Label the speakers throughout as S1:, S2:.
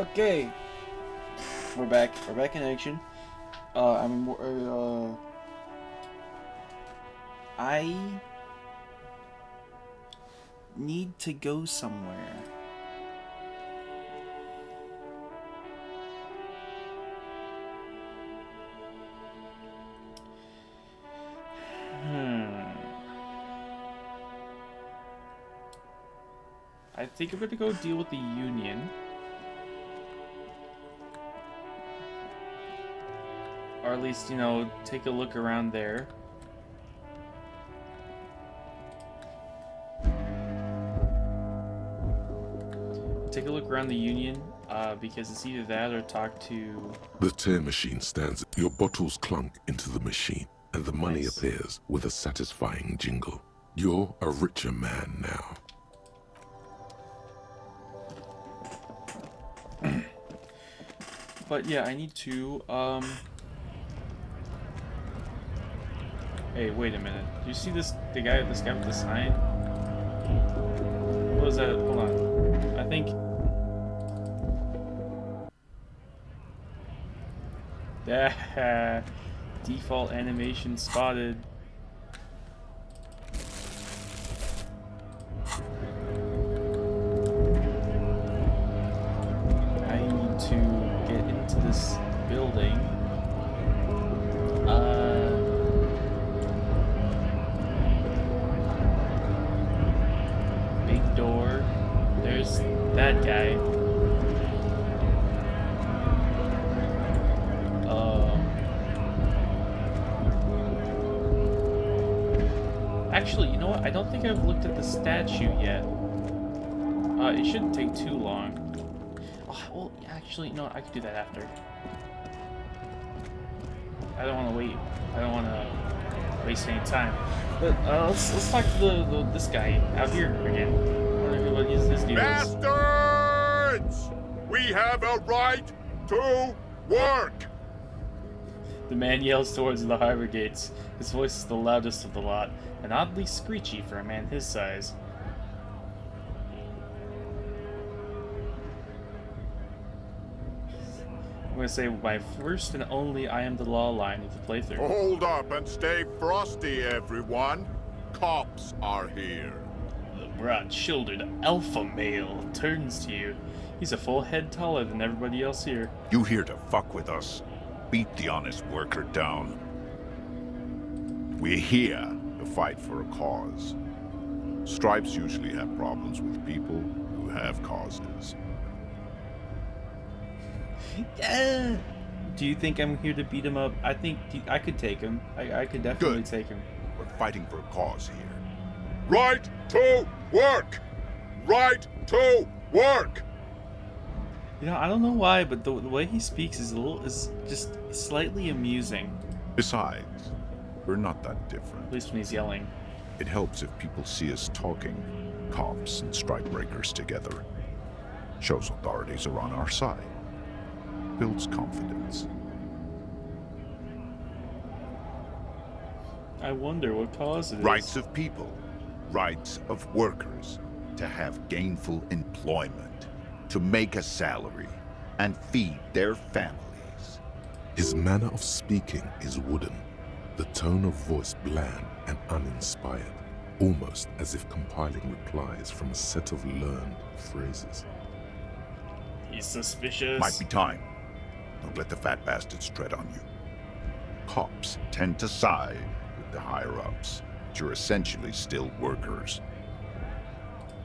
S1: Okay, we're back. We're back in action. I need to go somewhere. I think I'm gonna go deal with the Union. Or at least, you know, take a look around there. Take a look around the Union, because it's either that or talk to...
S2: The tear machine stands. Your bottles clunk into the machine, and the money appears with a satisfying jingle. You're a richer man now.
S1: But yeah, I need to, Hey, wait a minute. Do you see this guy with the sign? What was that? Hold on. I think... Default animation spotted. I need to get into this building. Big door. There's that guy. Actually, you know what? I don't think I've looked at the statue yet. It shouldn't take too long. Oh, well, actually, no, I could do that after. I don't want to wait. I don't want to waste any time. But let's talk to this guy out here again. I wonder what his deal is.
S3: Bastards! We have a right to work!
S1: The man yells towards the harbor gates. His voice is the loudest of the lot, and oddly screechy for a man his size. I'm gonna say my first and only I am the law line of the playthrough.
S3: Hold up and stay frosty, everyone. Cops are here.
S1: The broad-shouldered alpha male turns to you. He's a full head taller than everybody else here.
S4: You here to fuck with us? Beat the honest worker down. We're here to fight for a cause. Stripes usually have problems with people who have causes.
S1: Do you think I'm here to beat him up? I think I could take him. I could definitely
S4: Good.
S1: take him.
S4: We're fighting for a cause here.
S3: Right to work! Right to work!
S1: You know, I don't know why, but the way he speaks is just slightly amusing.
S4: Besides, we're not that different.
S1: At least when he's yelling.
S4: It helps if people see us talking, cops and strike breakers together. Shows authorities are on our side. Builds confidence.
S1: I wonder what cause it is.
S4: Rights of people, rights of workers, to have gainful employment, to make a salary, and feed their families.
S2: His manner of speaking is wooden, the tone of voice bland and uninspired, almost as if compiling replies from a set of learned phrases.
S1: He's suspicious.
S4: Might be time. Don't let the fat bastards tread on you. Cops tend to side with the higher-ups, but you're essentially still workers.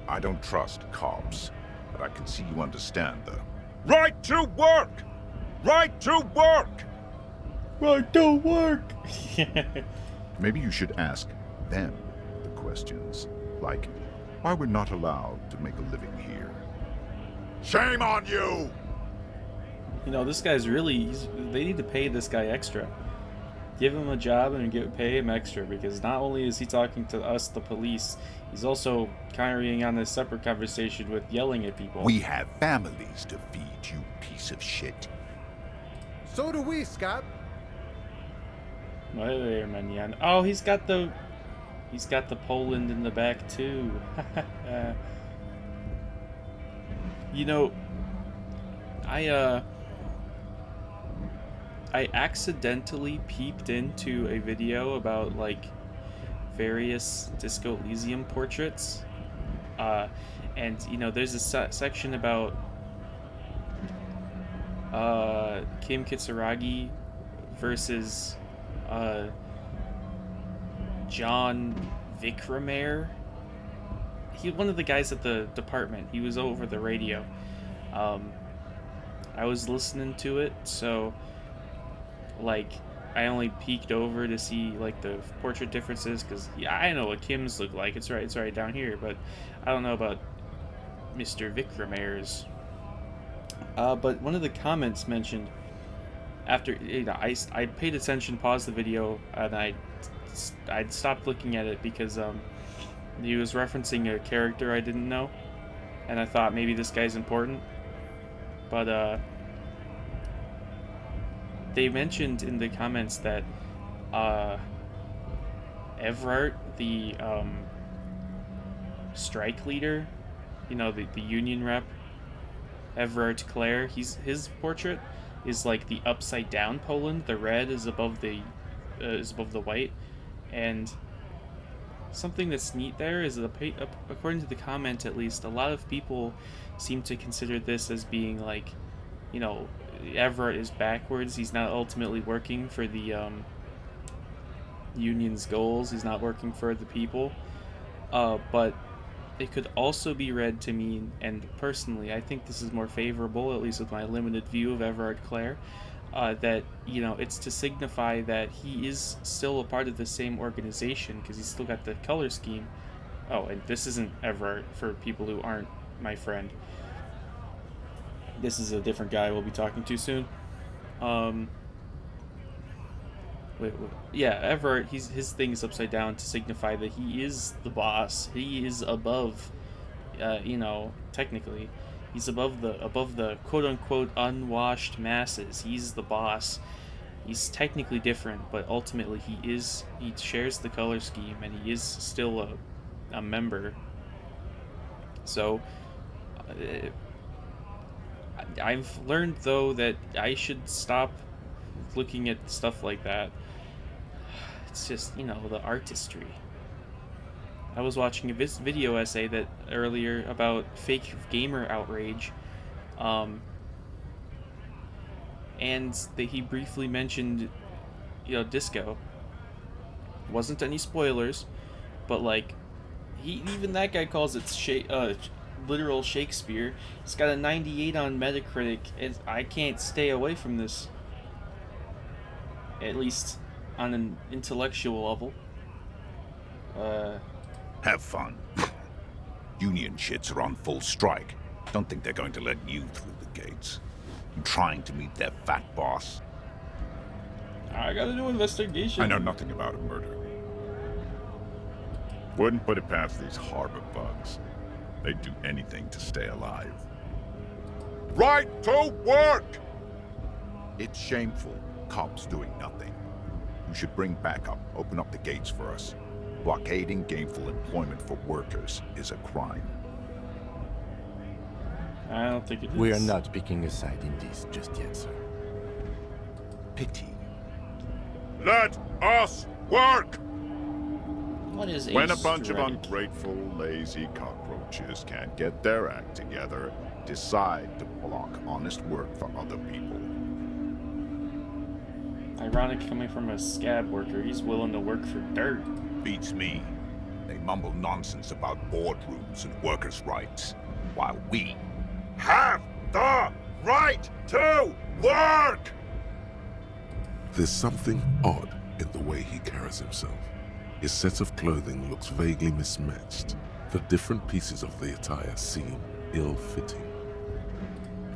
S4: I don't trust cops, but I can see you understand the right to work! Right to work!
S1: Right to work!
S4: Maybe you should ask them the questions, like why we're not allowed to make a living here.
S3: Shame on you!
S1: You know, this guy's really... they need to pay this guy extra. Give him a job and pay him extra, because not only is he talking to us, the police, he's also carrying on a separate conversation with yelling at people.
S4: We have families to feed, you piece of shit.
S5: So do we, Scott.
S1: Right there, Manyan. Oh, he's got the Poland in the back too. You know, I accidentally peeped into a video about like various Disco Elysium portraits, and you know, there's a section about Kim Kitsuragi versus John Vikramer. One of the guys at the department. He was over the radio. I was listening to it, so like I only peeked over to see like the portrait differences, because yeah, I know what Kim's look like. It's right down here, but I don't know about Mr. Vikramer's. But one of the comments mentioned after, you know, I paid attention, paused the video, and I'd stopped looking at it because he was referencing a character I didn't know, and I thought maybe this guy's important. But they mentioned in the comments that Everard, the strike leader, you know, the union rep, Everard Clare, his portrait is like the upside down Poland. The red is above the white, and something that's neat there is that according to the comment, at least, a lot of people seem to consider this as being like, you know, Everett is backwards. He's not ultimately working for the union's goals. He's not working for the people. But it could also be read to mean, and personally, I think this is more favorable, at least with my limited view of Everard Clare, that, you know, it's to signify that he is still a part of the same organization, because he's still got the color scheme. Oh, and this isn't Everard, for people who aren't my friend. This is a different guy we'll be talking to soon. Wait. Yeah, Everard, his thing is upside down to signify that he is the boss. He is above, you know, technically. He's above the quote-unquote unwashed masses. He's the boss. He's technically different, but ultimately he shares the color scheme, and he is still a member. So, I've learned, though, that I should stop looking at stuff like that. It's just, you know, the artistry. I was watching a video essay that earlier about fake gamer outrage, and he briefly mentioned, you know, disco. Wasn't any spoilers, but like, even that guy calls it literal Shakespeare. It's got a 98 on Metacritic, and I can't stay away from this, at least on an intellectual level.
S4: Have fun. Union shits are on full strike. Don't think they're going to let you through the gates. I'm trying to meet their fat boss.
S1: I gotta do investigation.
S4: I know nothing about a murder. Wouldn't put it past these harbor bugs. They'd do anything to stay alive.
S3: Right to work!
S4: It's shameful. Cops doing nothing. You should bring backup. Open up the gates for us. Blockading gainful employment for workers is a crime.
S1: I don't think it is.
S6: We are not picking a side in this just yet, sir.
S4: Pity.
S3: Let us work!
S1: What is
S3: When a bunch of
S1: strike?
S3: ungrateful, lazy cockroaches can't get their act together, decide to block honest work for other people.
S1: Ironic coming from a scab worker. He's willing to work for dirt.
S4: Beats me. They mumble nonsense about boardrooms and workers' rights, while we
S3: Have the right to work!
S2: There's something odd in the way he carries himself. His set of clothing looks vaguely mismatched. The different pieces of the attire seem ill-fitting.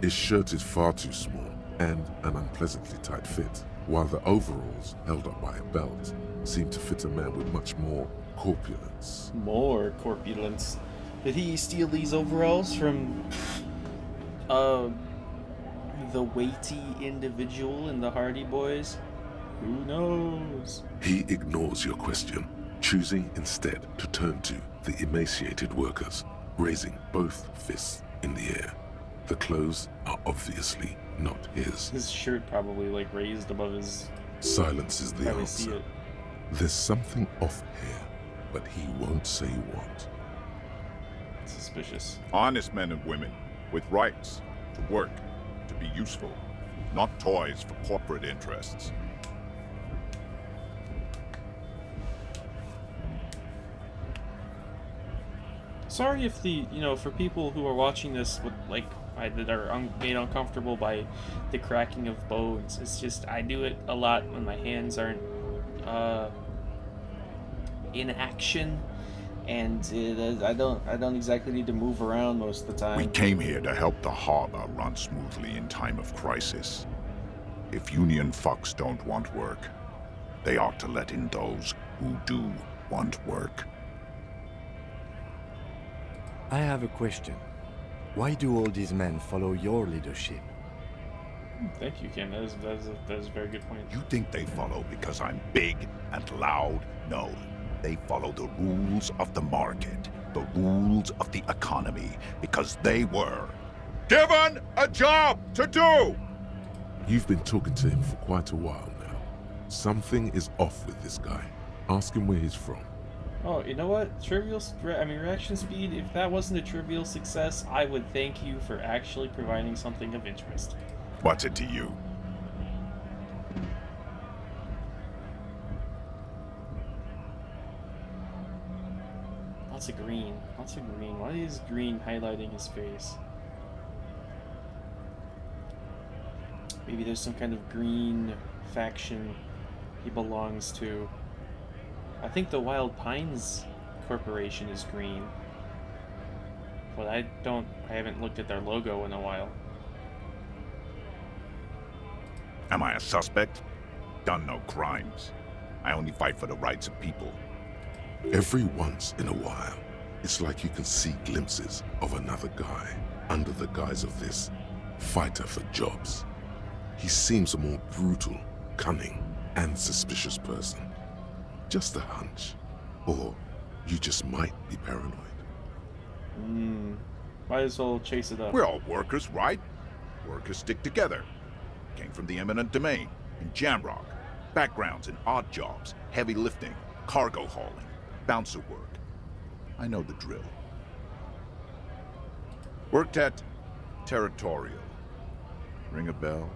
S2: His shirt is far too small and an unpleasantly tight fit, while the overalls, held up by a belt, seem to fit a man with much more corpulence.
S1: More corpulence. Did he steal these overalls from the weighty individual in the Hardy Boys? Who knows?
S2: He ignores your question, choosing instead to turn to the emaciated workers, raising both fists in the air. The clothes are obviously not his.
S1: His shirt probably like raised above his.
S2: Silence is the
S1: Probably see
S2: answer.
S1: it.
S2: There's something off here, but he won't say what.
S1: Suspicious.
S3: Honest men and women with rights to work, to be useful, not toys for corporate interests.
S1: Sorry if the, for people who are watching this with, like, that are made uncomfortable by the cracking of bones. It's just, I do it a lot when my hands aren't, in action, and I don't exactly need to move around most of the time.
S3: We came here to help the harbor run smoothly in time of crisis. If union fucks don't want work, they ought to let in those who do want work.
S6: I have a question. Why do all these men follow your leadership?
S1: Thank you, Ken. That is a very good point.
S3: You think they follow because I'm big and loud? No. They follow the rules of the market, the rules of the economy, because they were given a job to do!
S2: You've been talking to him for quite a while now. Something is off with this guy. Ask him where he's from.
S1: Oh, you know what? Reaction speed, if that wasn't a trivial success, I would thank you for actually providing something of interest.
S3: What's it to you?
S1: Lots of green. Lots of green. Why is green highlighting his face? Maybe there's some kind of green faction he belongs to. I think the Wild Pines Corporation is green. But I haven't looked at their logo in a while.
S3: Am I a suspect? Done no crimes. I only fight for the rights of people.
S2: Every once in a while, it's like you can see glimpses of another guy under the guise of this fighter for jobs. He seems a more brutal, cunning, and suspicious person. Just a hunch. Or you just might be paranoid.
S1: Might as well chase it up.
S3: We're all workers, right? Workers stick together. Came from the eminent domain, in Jamrock. Backgrounds in odd jobs, heavy lifting, cargo hauling, bouncer work. I know the drill. Worked at Territorial. Ring a bell?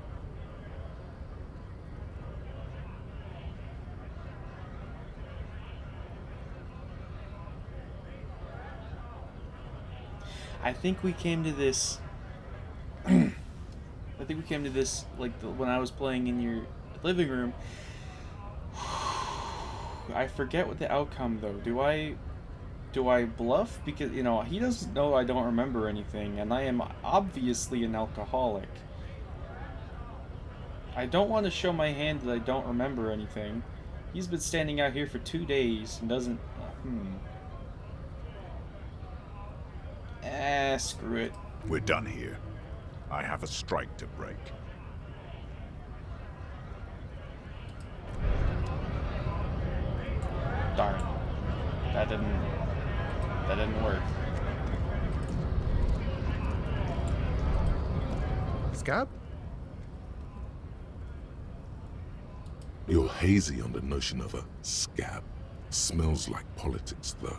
S1: I think we came to this. Like when I was playing in your living room. I forget what the outcome though. Do I bluff? Because he doesn't know I don't remember anything, and I am obviously an alcoholic. I don't want to show my hand that I don't remember anything. He's been standing out here for 2 days and doesn't. Screw it.
S3: We're done here. I have a strike to break.
S1: Darn. That didn't work.
S5: Scab?
S2: You're hazy on the notion of a scab. Smells like politics, though.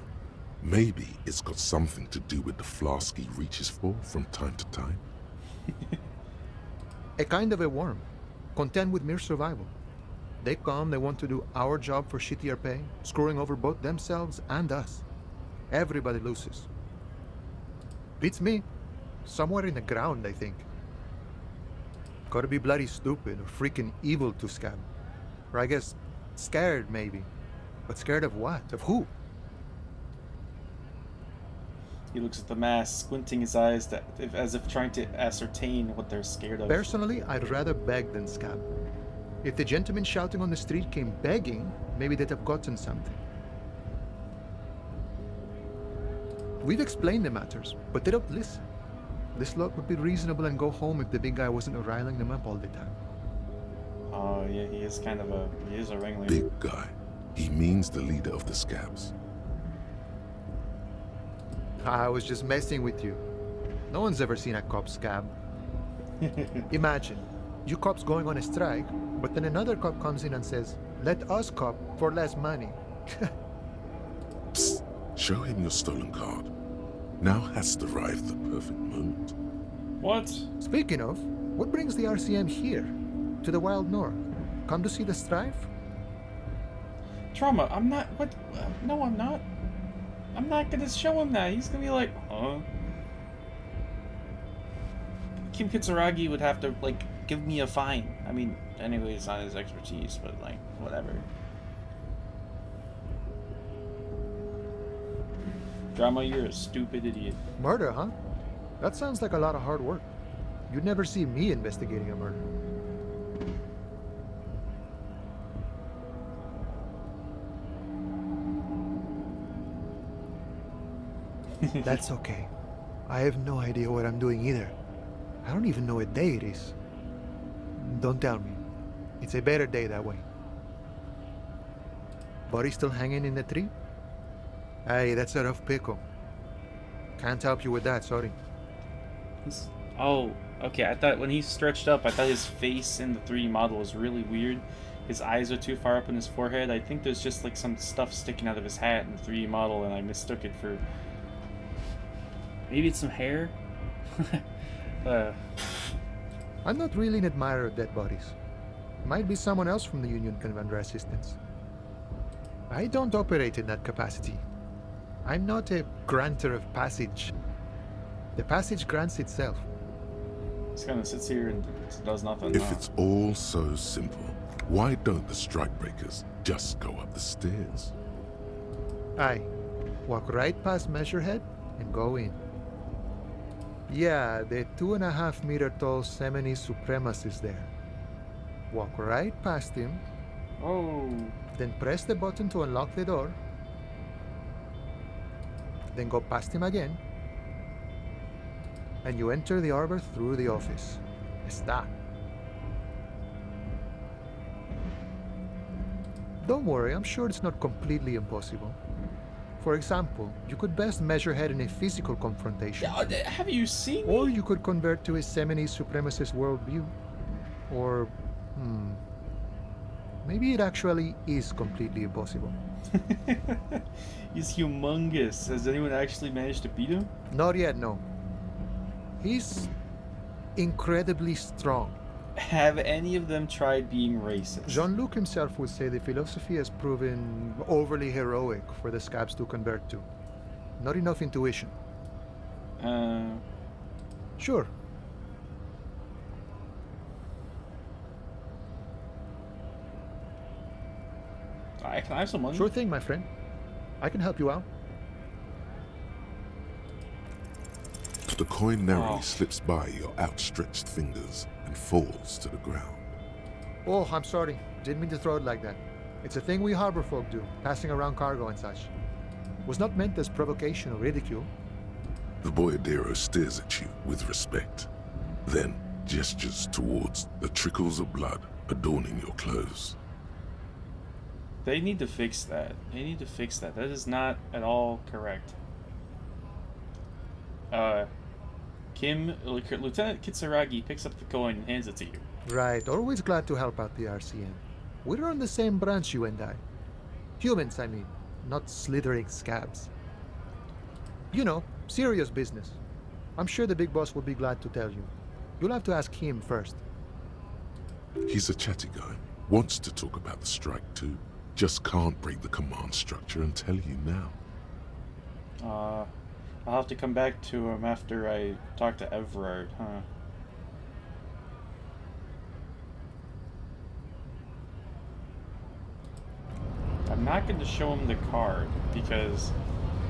S2: Maybe it's got something to do with the flask he reaches for from time to time.
S5: A kind of a worm, content with mere survival. They come, they want to do our job for shittier pay, screwing over both themselves and us. Everybody loses. Beats me. Somewhere in the ground, I think. Gotta be bloody stupid or freaking evil to scab. Or I guess, scared maybe. But scared of what? Of who?
S1: He looks at the mask, squinting his eyes as if trying to ascertain what they're scared of.
S5: Personally, I'd rather beg than scab. If the gentleman shouting on the street came begging, maybe they'd have gotten something. We've explained the matters, but they don't listen. This lot would be reasonable and go home if the big guy wasn't riling them up all the time.
S1: Oh yeah, he is a ringleader.
S2: Big guy. He means the leader of the scabs.
S5: I was just messing with you. No one's ever seen a cop scab. Imagine, you cops going on a strike, but then another cop comes in and says, let us cop for less money.
S2: Psst, show him your stolen card. Now has arrived the perfect moment.
S1: What?
S5: Speaking of, what brings the RCM here? To the Wild North? Come to see the strife?
S1: Trauma, I'm not. What? No, I'm not. I'm not gonna show him that. He's gonna be like, huh? Kim Kitsuragi would have to, like, give me a fine. I mean, anyway, it's not his expertise, but, like, whatever. Drama, you're a stupid idiot.
S5: Murder, huh? That sounds like a lot of hard work. You'd never see me investigating a murder. That's okay. I have no idea what I'm doing either. I don't even know what day it is. Don't tell me. It's a better day that way. Body still hanging in the tree? Hey, that's a rough pickle. Can't help you with that, sorry.
S1: Oh, okay. I thought when he stretched up, I thought his face in the 3D model was really weird. His eyes are too far up in his forehead. I think there's just like some stuff sticking out of his hat in the 3D model, and I mistook it for... Maybe it's some hair?
S5: I'm not really an admirer of dead bodies. Might be someone else from the Union can render assistance. I don't operate in that capacity. I'm not a granter of passage. The passage grants itself.
S1: Just kind of sits here and does nothing.
S2: If it's all so simple, why don't the strikebreakers just go up the stairs?
S5: Aye. Walk right past Measurehead and go in. Yeah, the 2.5-meter tall Semini Supremacist there. Walk right past him,
S1: Oh.
S5: then press the button to unlock the door. Then go past him again. And you enter the arbor through the office. Está. Don't worry, I'm sure it's not completely impossible. For example, you could best Measurehead in a physical confrontation.
S1: Have you seen
S5: Or
S1: me?
S5: you could convert to a Semini Supremacist worldview. Or, maybe it actually is completely impossible.
S1: He's humongous. Has anyone actually managed to beat him?
S5: Not yet, no. He's incredibly strong.
S1: Have any of them tried being racist?
S5: Jean-Luc himself would say the philosophy has proven overly heroic for the scabs to convert to. Not enough intuition. Sure.
S1: Can I have some money?
S5: Sure thing, my friend. I can help you out.
S2: The coin narrowly slips by your outstretched fingers and falls to the ground.
S5: Oh, I'm sorry. Didn't mean to throw it like that. It's a thing we harbor folk do, passing around cargo and such. Was not meant as provocation or ridicule.
S2: The boyardero stares at you with respect, then gestures towards the trickles of blood adorning your clothes.
S1: They need to fix that. They need to fix that. That is not at all correct. Lieutenant Kitsuragi picks up the coin and hands it to you.
S5: Right, always glad to help out the RCM. We're on the same branch, you and I. Humans, I mean, not slithering scabs. You know, serious business. I'm sure the big boss will be glad to tell you. You'll have to ask him first.
S2: He's a chatty guy, wants to talk about the strike too, just can't break the command structure and tell you now.
S1: I'll have to come back to him after I talk to Everard, huh? I'm not going to show him the card, because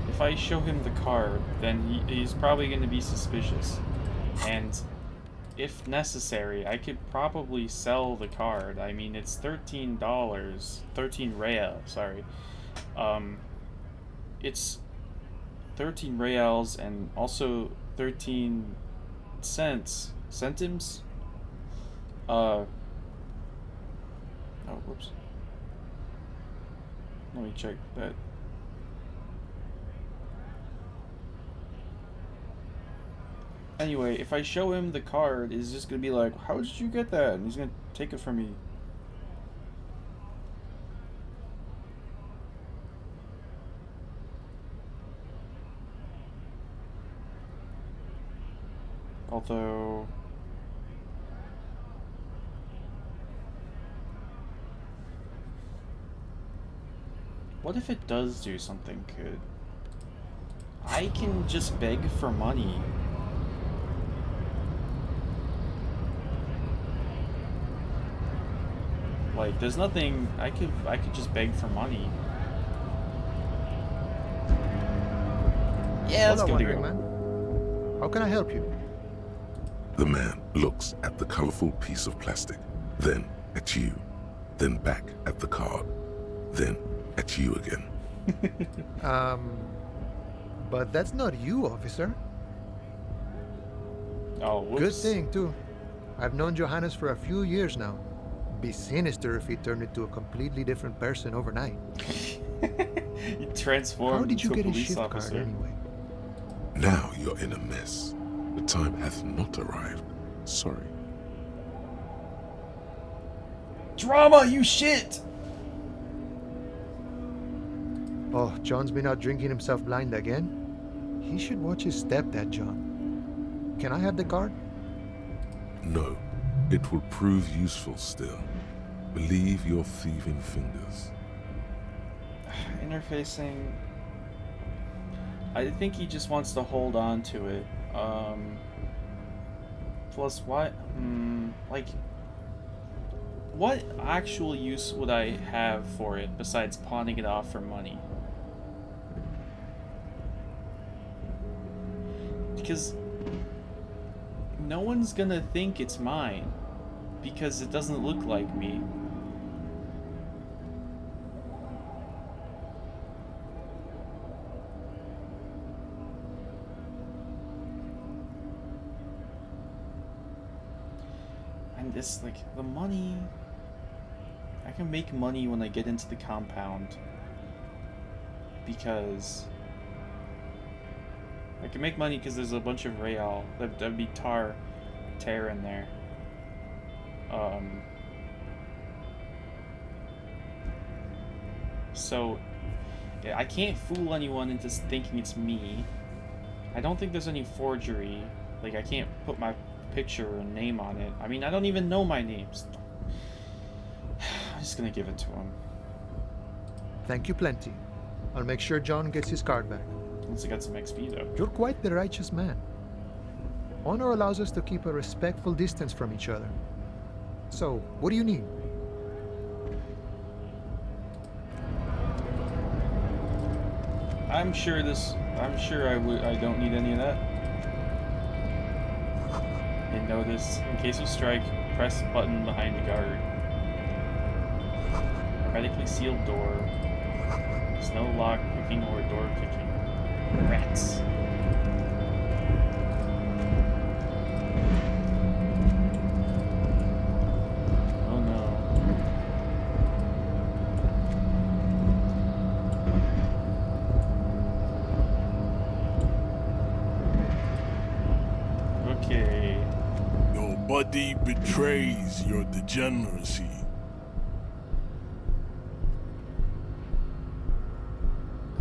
S1: if I show him the card, then he's probably going to be suspicious. And if necessary, I could probably sell the card. I mean, it's $13, 13 real, sorry. It's 13 reals and also 13 cents. Centimes? Oh, whoops. Let me check that. Anyway, if I show him the card, he's just gonna be like, how did you get that? And he's gonna take it from me. Although... what if it does do something good? I can just beg for money. Like, there's nothing... I could just beg for money. Yeah, let's give it a go.
S5: Man. How can I help you?
S2: The man looks at the colorful piece of plastic, then at you, then back at the card, then at you again.
S5: But that's not you, officer.
S1: Oh, whoops.
S5: Good thing, too. I've known Johannes for a few years now. Be sinister if he turned into a completely different person overnight.
S1: You transformed
S5: How did you
S1: into a
S5: get his
S1: police
S5: shift
S1: officer.
S5: card anyway?
S2: Now you're in a mess. The time hath not arrived. Sorry.
S1: Drama, you shit!
S5: Oh, John's been out drinking himself blind again? He should watch his step, that John. Can I have the card?
S2: No, it will prove useful still. Believe your thieving fingers.
S1: Interfacing... I think he just wants to hold on to it. Plus, what? Like... what actual use would I have for it besides pawning it off for money? Because no one's gonna think it's mine because it doesn't look like me. And this, like, the money... I can make money when I get into the compound. Because... I can make money because there's a bunch of Real. That'd be Tar in there. So... yeah, I can't fool anyone into thinking it's me. I don't think there's any forgery. Like, I can't put my picture or name on it. I mean, I don't even know my names. I'm just gonna give it to him.
S5: Thank you plenty. I'll make sure John gets his card back.
S1: Once I got some XP, though.
S5: You're quite the righteous man. Honor allows us to keep a respectful distance from each other. So, what do you need?
S1: I'm sure I don't need any of that. And notice, in case of strike, press the button behind the guard. Hermetically sealed door. There's no lock picking or door kicking. Rats. Oh no. Okay.
S7: Nobody betrays your degeneracy.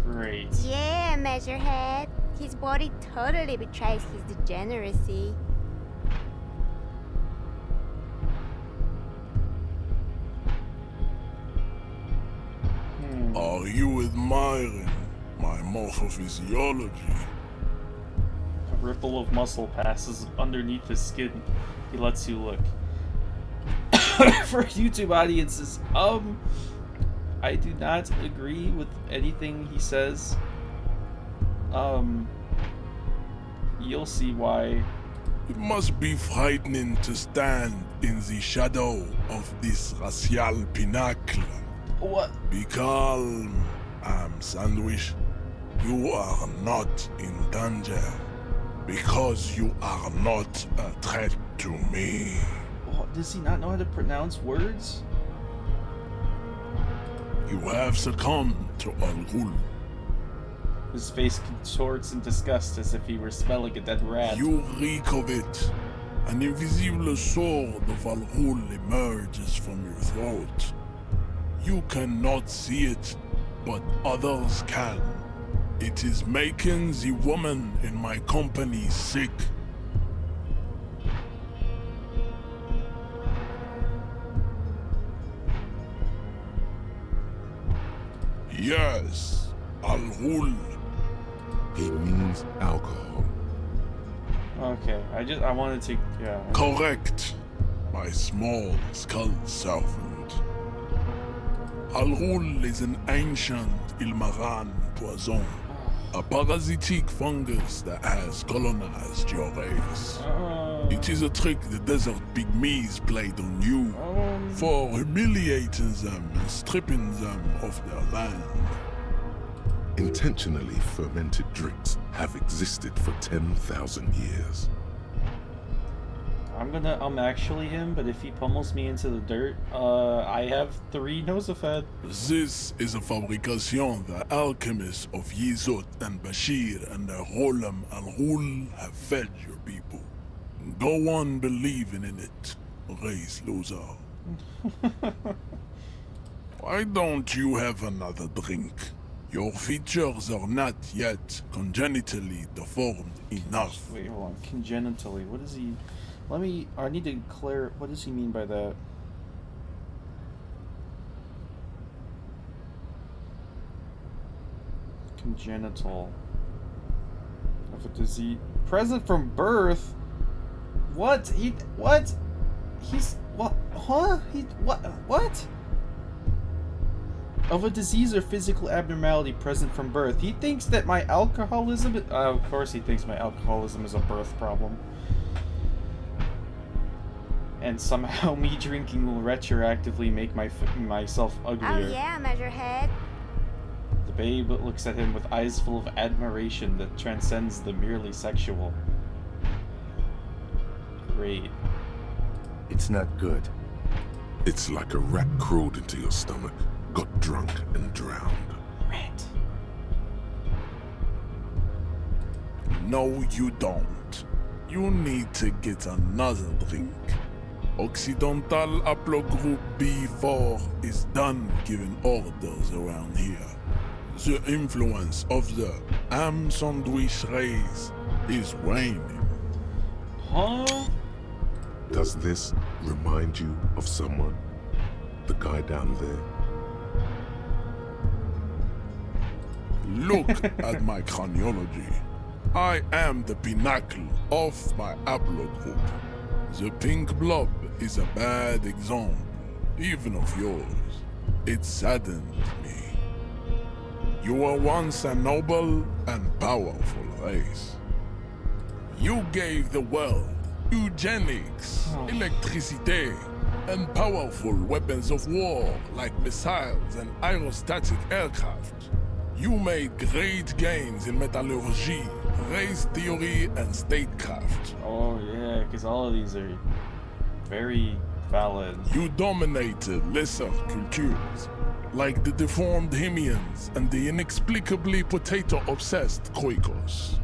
S1: Great.
S8: Yeah, Measurehead. His body totally betrays his degeneracy.
S7: Are you admiring my morphophysiology?
S1: A ripple of muscle passes underneath his skin. He lets you look. For YouTube audiences, I do not agree with anything he says. You'll see why.
S7: It must be frightening to stand in the shadow of this racial pinnacle.
S1: What?
S7: Be calm, Sandwich. You are not in danger because you are not a threat to me.
S1: Oh, does he not know how to pronounce words?
S7: You have succumbed to Al Ghul.
S1: His face contorts in disgust as if he were smelling a dead rat.
S7: You reek of it. An invisible sword of Al-Ghul emerges from your throat. You cannot see it, but others can. It is making the woman in my company sick. Yes, Al-Ghul.
S2: He means alcohol.
S1: Okay, I wanted to, yeah.
S7: Correct, my small skull servant. Al-Ghul is an ancient Ilmaran poison, a parasitic fungus that has colonized your race. It is a trick the desert pygmies played on you for humiliating them and stripping them of their land.
S2: Intentionally fermented drinks have existed for 10,000 years.
S1: I'm gonna actually him, but if he pummels me into the dirt, I have 3 Nosafed.
S7: This is a fabrication the alchemists of Yizot and Bashir and their Rolam Al-Ghul have fed your people. Go on believing in it, race loser. Why don't you have another drink? Your features are not yet congenitally deformed enough.
S1: Wait, hold on. Congenitally. What is he? I need to clear. What does he mean by that? Congenital. Of a disease. Present from birth? What? What? He's. What? Huh? What? Of a disease or physical abnormality present from birth. He thinks that my alcoholism... of course he thinks my alcoholism is a birth problem. And somehow me drinking will retroactively make myself uglier.
S8: Oh yeah, Measurehead.
S1: The babe looks at him with eyes full of admiration that transcends the merely sexual. Great.
S6: It's not good.
S2: It's like a rat crawled into your stomach, got drunk and drowned.
S1: Rat.
S7: No, you don't. You need to get another drink. Occidental Haplogroup B4 is done giving orders around here. The influence of the ham sandwich race is waning.
S1: Huh?
S2: Does this remind you of someone? The guy down there?
S7: Look at my craniology. I am the pinnacle of my haplogroup. The pink blob is a bad example, even of yours. It saddened me. You were once a noble and powerful race. You gave the world eugenics, electricity, and powerful weapons of war like missiles and aerostatic aircraft. You made great gains in metallurgy, race theory, and statecraft.
S1: Oh yeah, because all of these are very valid.
S7: You dominated lesser cultures, like the deformed Hemians and the inexplicably potato-obsessed Khoikos.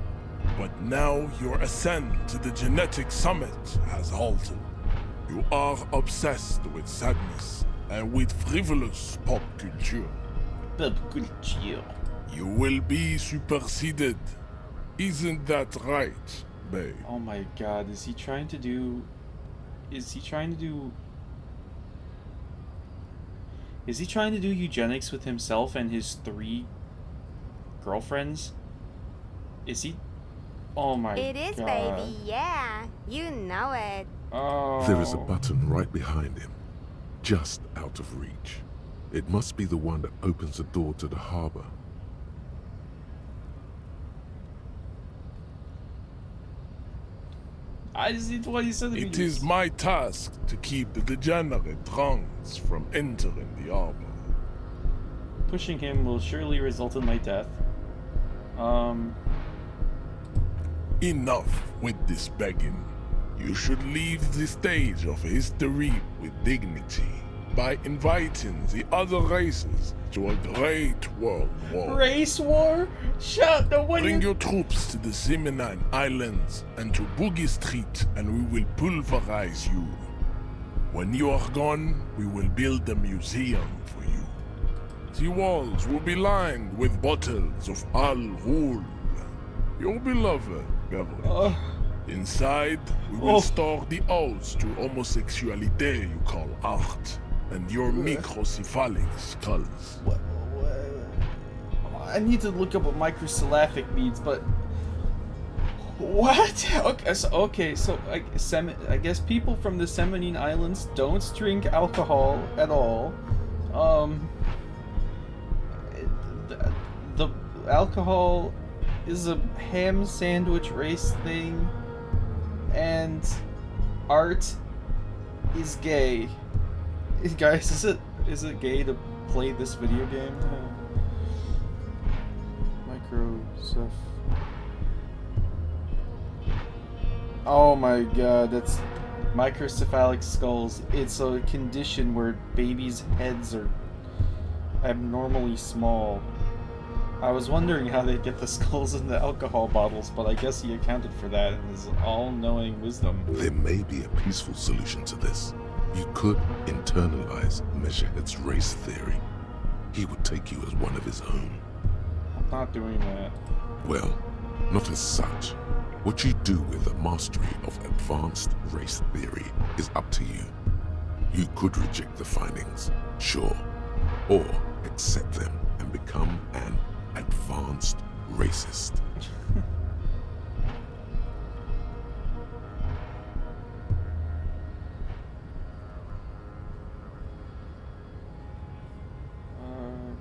S7: But now your ascent to the genetic summit has halted. You are obsessed with sadness and with frivolous pop culture.
S1: Pop culture.
S7: You will be superseded. Isn't that right, babe?
S1: Oh my god, is he trying to do... Is he trying to do eugenics with himself and his 3 girlfriends? Is he... Oh my god.
S8: It is, baby, yeah. You know it.
S1: Oh.
S2: There is a button right behind him, just out of reach. It must be the one that opens the door to the harbor.
S1: I just need what he said.
S7: It is my task to keep the degenerate drunks from entering the harbor.
S1: Pushing him will surely result in my death.
S7: Enough with this begging. You should leave the stage of history with dignity. by inviting the other races to a great world war.
S1: Race war? Shut the what?
S7: Bring your troops to the Semenine Islands and to Boogie Street, and we will pulverize you. When you are gone, we will build a museum for you. The walls will be lined with bottles of Al Ghul, your beloved beverage. Inside, we will store the odes to homosexuality you call art, and your microcephalic skulls.
S1: What? I need to look up what microsyllabic means, but what? So I guess people from the Semenine Islands don't drink alcohol at all. The alcohol is a ham sandwich race thing, and art is gay. Guys, is it gay to play this video game? Microsoft. Oh my god, that's microcephalic skulls. It's a condition where babies' heads are abnormally small. I was wondering how they get the skulls in the alcohol bottles, but I guess he accounted for that in his all-knowing wisdom.
S2: There may be a peaceful solution to this. You could internalize Measurehead's race theory. He would take you as one of his own.
S1: I'm not doing that.
S2: Well, not as such. What you do with the mastery of advanced race theory is up to you. You could reject the findings, sure, or accept them and become an advanced racist.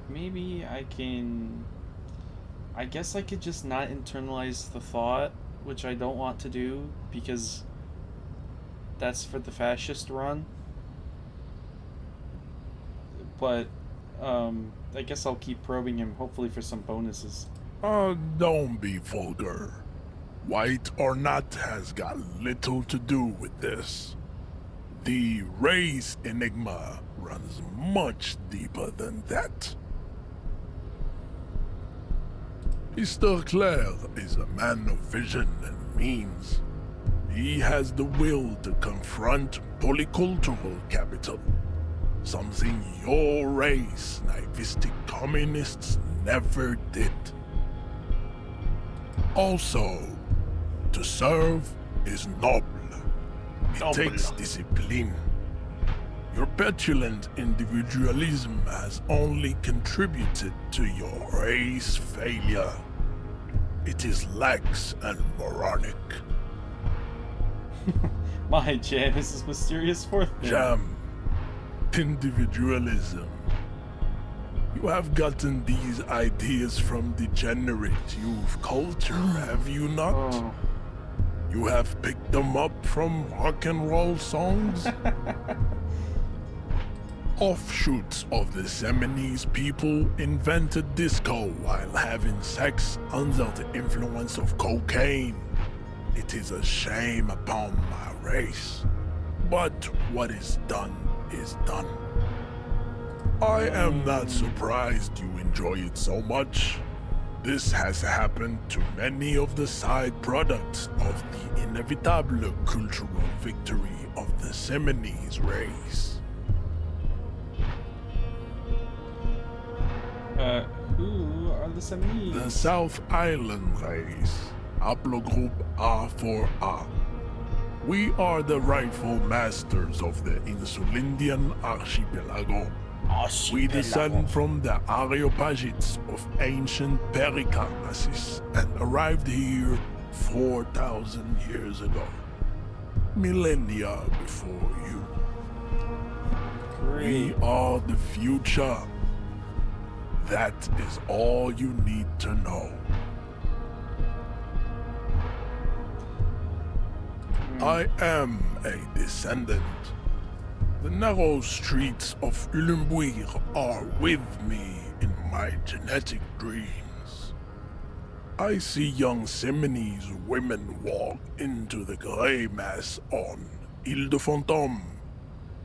S1: Maybe I guess I could just not internalize the thought, which I don't want to do, because that's for the fascist run. But, I guess I'll keep probing him, hopefully for some bonuses.
S7: Don't be vulgar. White or not has got little to do with this. The race enigma runs much deeper than that. Mr. Clare is a man of vision and means. He has the will to confront polycultural capital, something your race, naivistic communists, never did. Also, to serve is noble. It takes discipline. Your petulant individualism has only contributed to your race failure. It is lax and moronic.
S1: My jam is his mysterious fourth name.
S7: Jam. Individualism. You have gotten these ideas from degenerate youth culture, have you not?
S1: Oh.
S7: You have picked them up from rock and roll songs? Offshoots of the Semenese people invented disco while having sex under the influence of cocaine. It is a shame upon my race. But what is done is done. I am not surprised you enjoy it so much. This has happened to many of the side products of the inevitable cultural victory of the Semenese race.
S1: Who are the Semenese?
S7: The South Island race, haplogroup A4A. We are the rightful masters of the Insulindian archipelago. We descend from the Areopagites of ancient Pericamasis and arrived here 4,000 years ago. Millennia before you.
S1: Great.
S7: We are the future. That is all you need to know. I am a descendant. The narrow streets of Ulumbuir are with me in my genetic dreams. I see young Semenese women walk into the grey mass on Ile de Fantôme.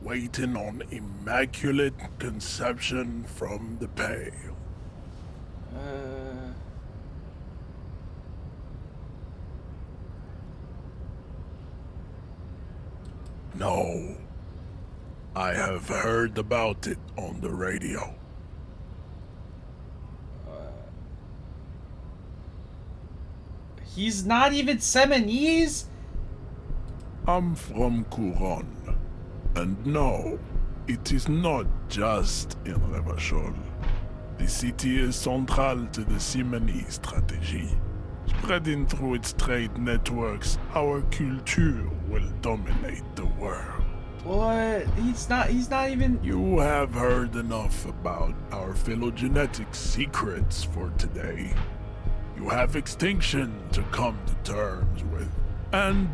S7: waiting on immaculate conception from the pale. No. I have heard about it on the radio.
S1: He's not even Seminese?
S7: I'm from Couronne. And no, it is not just in Revachol. The city is central to the Simony strategy. Spreading through its trade networks, our culture will dominate the world.
S1: What? He's not even...
S7: You have heard enough about our phylogenetic secrets for today. You have extinction to come to terms with, and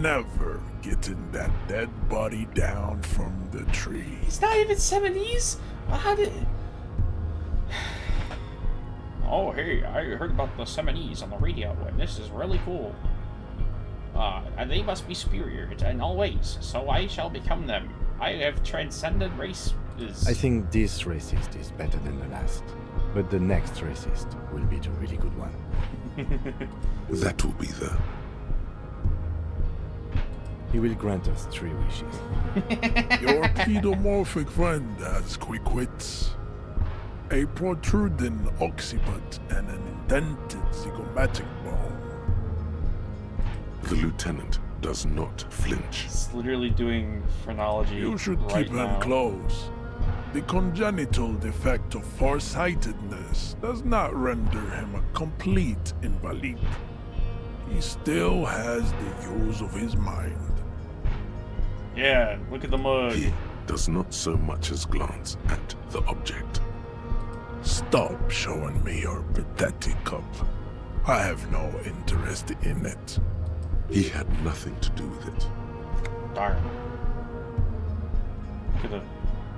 S7: never getting that dead body down from the tree.
S1: He's not even Seminese? How did... Oh, hey, I heard about the Seminese on the radio, and this is really cool. And they must be superior in all ways, so I shall become them. I have transcended races.
S6: I think this racist is better than the last, but the next racist will be the really good one.
S2: That will be the...
S6: He will grant us 3 wishes.
S7: Your pedomorphic friend has quick wits, a protruding occiput, and an indented zygomatic bone.
S2: The lieutenant does not flinch.
S1: He's literally doing phrenology.
S7: You should
S1: right
S7: keep
S1: now.
S7: him close. The congenital defect of farsightedness does not render him a complete invalid. He still has the use of his mind.
S1: Yeah, look at the mug.
S2: He does not so much as glance at the object.
S7: Stop showing me your pathetic cup. I have no interest in it.
S2: He had nothing to do with it.
S1: Darn. Could have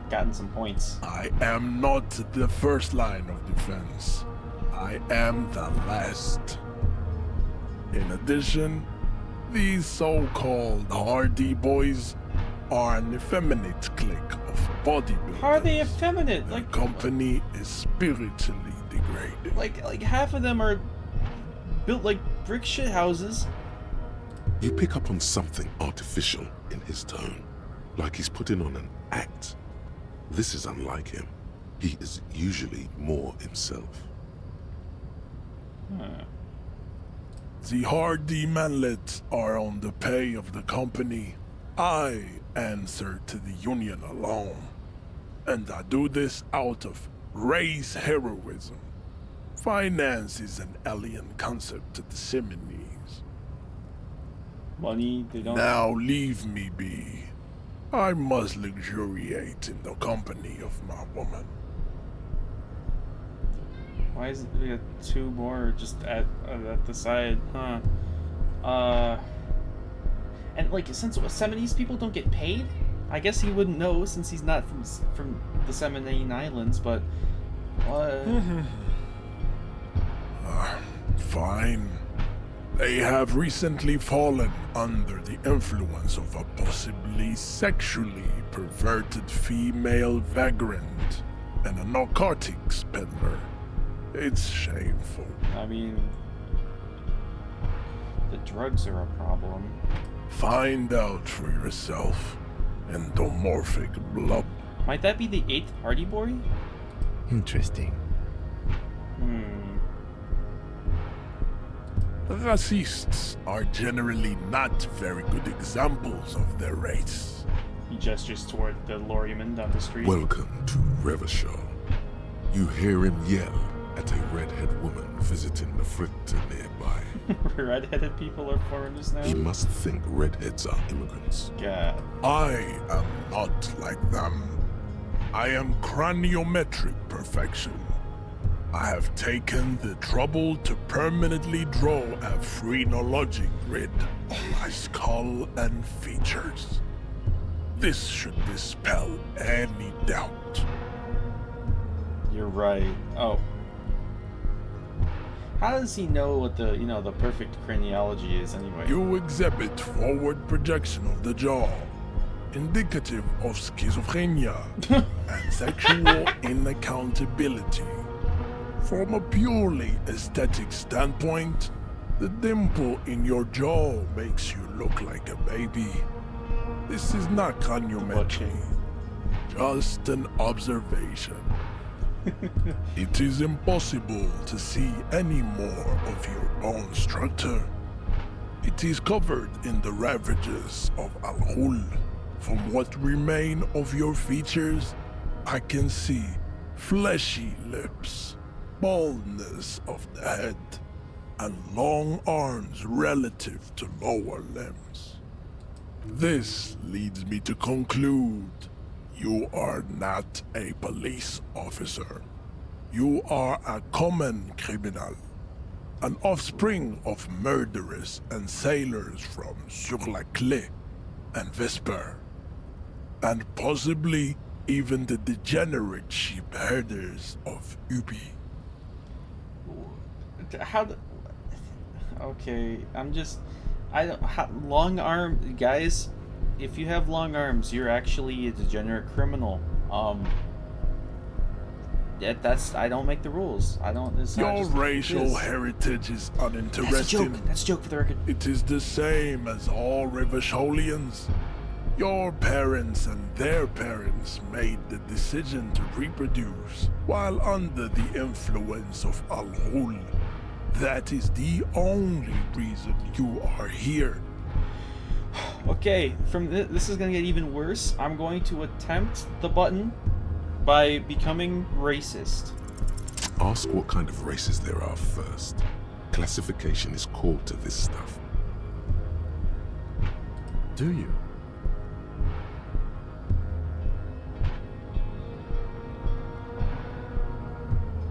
S1: gotten some points.
S7: I am not the first line of defense. I am the last. In addition, these so-called Hardy boys are an effeminate clique of bodybuilders.
S1: How are they effeminate?
S7: The
S1: Like,
S7: company is spiritually degraded.
S1: like half of them are built like brick shit houses.
S2: You pick up on something artificial in his tone, like he's putting on an act. This is unlike him. He is usually more himself.
S7: The Hardy manlets are on the pay of the company. I answer to the union alone. And I do this out of race heroism. Finance is an alien concept to the Simonees.
S1: Money, they don't...
S7: Now leave me be. I must luxuriate in the company of my woman.
S1: Why is it we got 2 more just at the side? Huh. And like, since Seminese people don't get paid, I guess he wouldn't know since he's not from the Seminole Islands, but what?
S7: Fine. They have recently fallen under the influence of a possibly sexually perverted female vagrant and a narcotics peddler. It's shameful.
S1: I mean, the drugs are a problem.
S7: Find out for yourself. Endomorphic blob.
S1: Might that be the 8th Hardy Boy?
S6: Interesting.
S7: Racists are generally not very good examples of their race.
S1: He gestures toward the lorryman down the street.
S2: Welcome to Revachol. You hear him yell at a redhead woman visiting the fritter nearby.
S1: Redheaded people are foreigners now?
S2: He must think redheads are immigrants.
S1: God.
S7: I am not like them. I am craniometric perfection. I have taken the trouble to permanently draw a phrenologic grid on my skull and features. This should dispel any doubt.
S1: You're right. Oh. How does he know what the, the perfect craniology is anyway?
S7: You exhibit forward projection of the jaw. indicative of schizophrenia and sexual inaccountability. From a purely aesthetic standpoint, the dimple in your jaw makes you look like a baby. This is not conjumentary, just an observation. It is impossible to see any more of your bone structure. It is covered in the ravages of Al-Ghul. From what remain of your features, I can see fleshy lips, baldness of the head, and long arms relative to lower limbs. This leads me to conclude you are not a police officer. You are a common criminal, an offspring of murderers and sailors from Sur-la-Clé and Vesper, and possibly even the degenerate sheep herders of Ubi.
S1: How the... Okay, long arm... Guys, if you have long arms, you're actually a degenerate criminal. That's... I don't make the rules. I don't...
S7: Your racial heritage is uninteresting.
S1: That's a joke for the record.
S7: It is the same as all Rivasholians. Your parents and their parents made the decision to reproduce while under the influence of Al-Ghul. That is the only reason you are here.
S1: Okay, from this is gonna get even worse. I'm going to attempt the button by becoming racist.
S2: Ask what kind of races there are first. Classification is core to this stuff.
S6: Do you?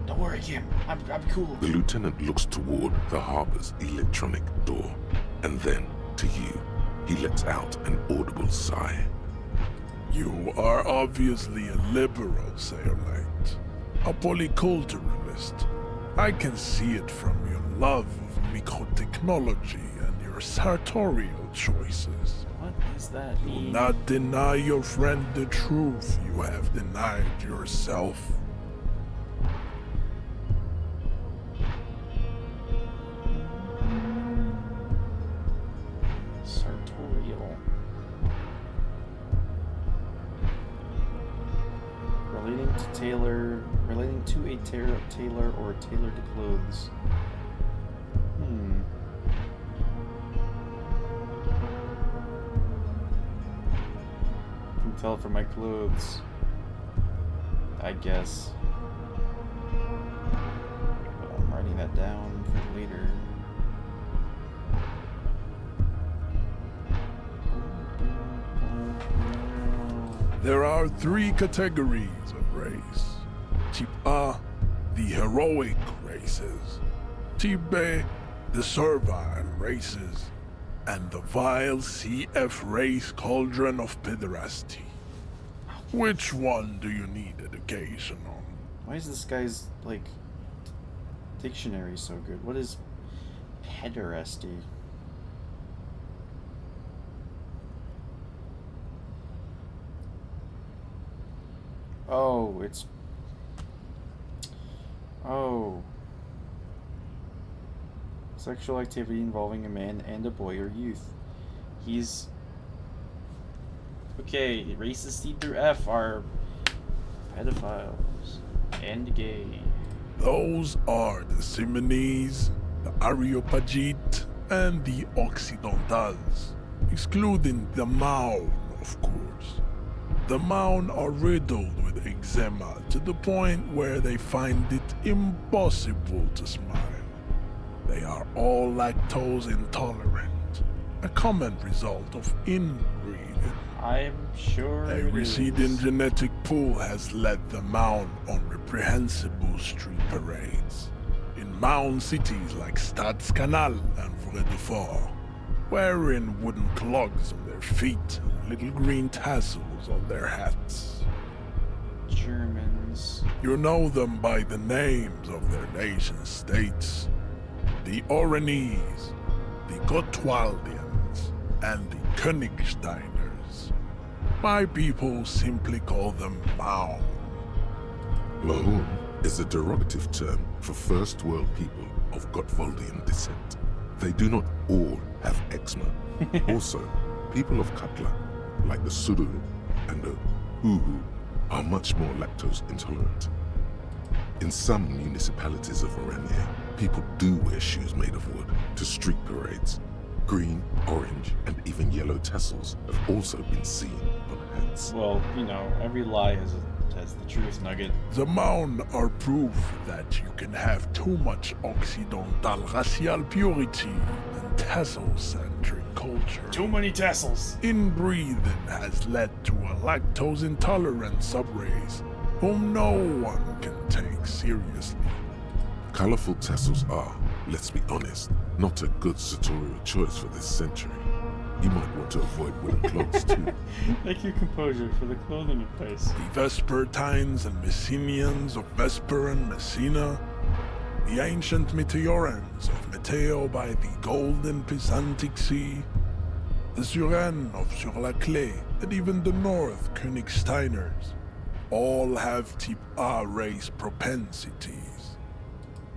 S1: Don't worry, Kim. I'm cool.
S2: The lieutenant looks toward the harbor's electronic door, and then to you. He lets out an audible sigh.
S7: You are obviously a liberal, Sayolite. A polyculturalist. I can see it from your love of microtechnology and your sartorial choices.
S1: What does that
S7: Do
S1: mean?
S7: not deny your friend the truth you have denied yourself.
S1: Sartorial. Relating to a tailor or tailored clothes. I can tell from my clothes, I guess. But I'm writing that down for later.
S7: There are three categories of race. Type A, the heroic races. Type B, the servile races. And the vile CF race cauldron of pederasty. Which one do you need education on?
S1: Why is this guy's, like, dictionary so good? What is pederasty? Oh, it's... Oh. Sexual activity involving a man and a boy or youth. He's... Okay, races C through F are pedophiles and gay.
S7: Those are the Simonese, the Areopagite, and the Occidentals, excluding the Maun, of course. The Maun are riddled with eczema to the point where they find it impossible to smile. They are all lactose intolerant, a common result of inbreeding.
S1: I'm sure
S7: A
S1: it
S7: receding
S1: is.
S7: genetic pool has led the Maun on reprehensible street parades. In Maun cities like Stadskanal and Vredefort, wearing wooden clogs on their feet and little green tassels on their hats.
S1: Germans.
S7: You know them by the names of their nation states. The Oranese, the Gotwaldians, and the Königsteiners. My people simply call them Mao.
S2: Mahun is a derogative term for first world people of Gotvaldian descent. They do not all have eczema. Also, people of Katla, like the Suru and the Uhu, are much more lactose intolerant. In some municipalities of Oranje, people do wear shoes made of wood to street parades. Green, orange, and even yellow tassels have also been seen on hats.
S1: Well, you know, every lie has the truth nugget.
S7: The Maun are proof that you can have too much Occidental racial purity and tassel-centric culture.
S1: Too many tassels.
S7: Inbreeding has led to a lactose-intolerant subrace whom no one can take seriously.
S2: Colorful tassels are, let's be honest, not a good sartorial choice for this century. You might want to avoid winter clothes too.
S1: Make your composure for the clothing you place.
S7: The Vespertines and Messenians of Vesper and Messina, the ancient Meteorans of Meteo by the golden Pisantic Sea, the Suren of Sur-la-Clé, and even the North Königsteiners, all have type A race propensities.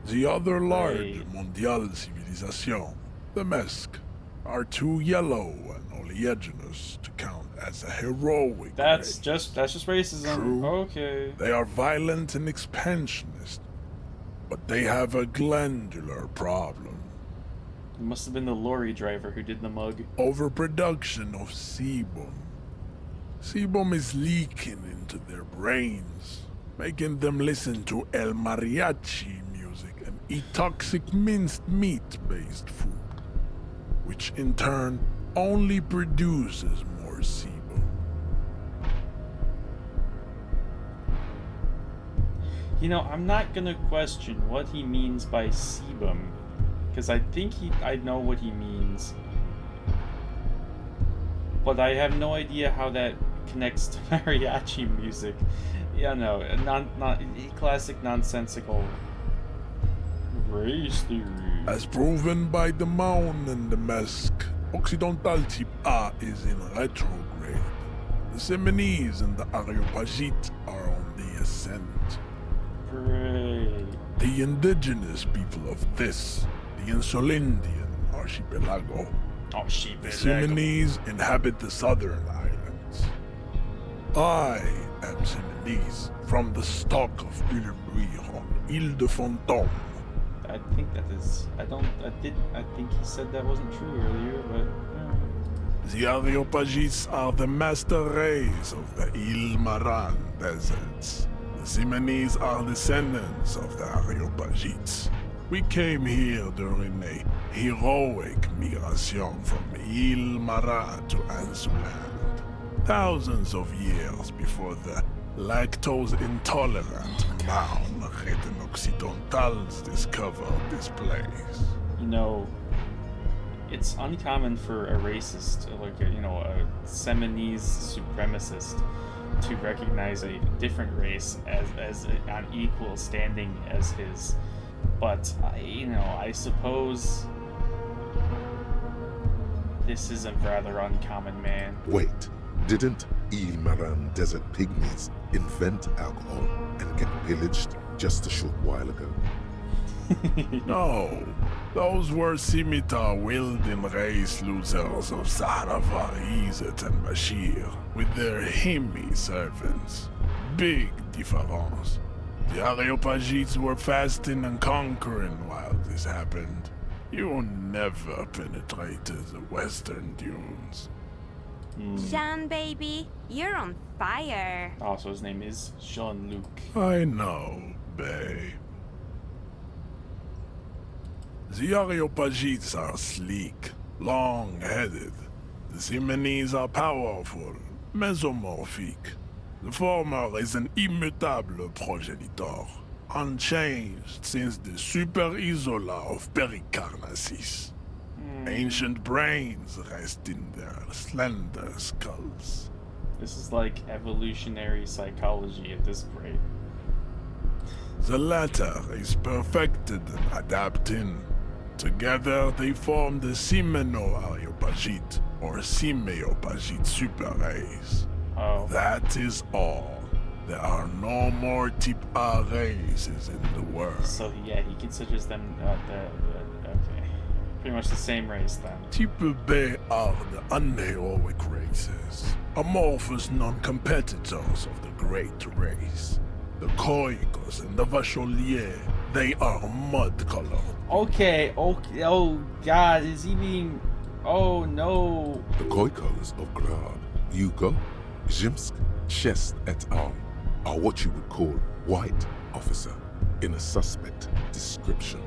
S7: The other large mondial civilization, the Mesk, are too yellow and oleaginous to count as a heroic
S1: That's
S7: race.
S1: just racism.
S7: True.
S1: Okay.
S7: They are violent and expansionist, but they have a glandular problem.
S1: It must have been the lorry driver who did the mug.
S7: Overproduction of sebum. Sebum is leaking into their brains, making them listen to El Mariachi music and eat toxic minced meat-based food, which in turn only produces more sebum.
S1: You know, I'm not gonna question what he means by sebum, because I think I know what he means, but I have no idea how that connects to mariachi music. Yeah, no, not classic nonsensical race theory.
S7: As proven by the Maun and the Mesk, Occidental type A is in retrograde. The Seminese and the Areopagite are on the ascent.
S1: Great.
S7: The indigenous people of this, the Insulindian archipelago.
S1: Oh, sheep.
S7: The Seminese inhabit the southern islands. I am Seminese, from the stock of Ulmuir on Ile de Fantôme.
S1: I think that is. I think he said that wasn't true earlier, but.
S7: The Areopagites are the master race of the Ile Maran deserts. The Simonese are descendants of the Areopagites. We came here during a heroic migration from Ile Maran to Ansuland, thousands of years before the lactose-intolerant Maun Occidentals discovered this place.
S1: You know, it's uncommon for a racist, like a Seminese supremacist, to recognize a different race as on equal standing as his. But I suppose this is a rather uncommon man.
S2: Wait, didn't Il Maran Desert Pygmies invent alcohol and get pillaged just a short while ago?
S7: No, those were scimitar-wielding race losers of Sahravar, Izet, and Bashir, with their Himmi servants. Big difference. The Areopagites were fasting and conquering while this happened. You never penetrated the western dunes.
S8: Jean, baby, you're on fire.
S1: Also, his name is Jean-Luc.
S7: I know, bae. The Areopagites are sleek, long-headed. The Simonese are powerful, mesomorphic. The former is an immutable progenitor, unchanged since the Super Isola of Pericarnassus. Ancient brains rest in their slender skulls.
S1: This is like evolutionary psychology at this rate.
S7: The latter is perfected and adapting. Together they form the Simeno-Areopagite, or Simeopagite super race.
S1: Oh.
S7: That is all. There are no more type A races in the world.
S1: So yeah, he considers them okay, pretty much the same race then.
S7: Type B are the unheroic races, amorphous non-competitors of the great race. The Koikos and the Vacholier, they are mud-colored.
S1: Okay, oh god, is he being... Oh no.
S2: The Koikos of Grad, Yugo, Zhimsk, Shest et al. Are what you would call white, officer, in a suspect description.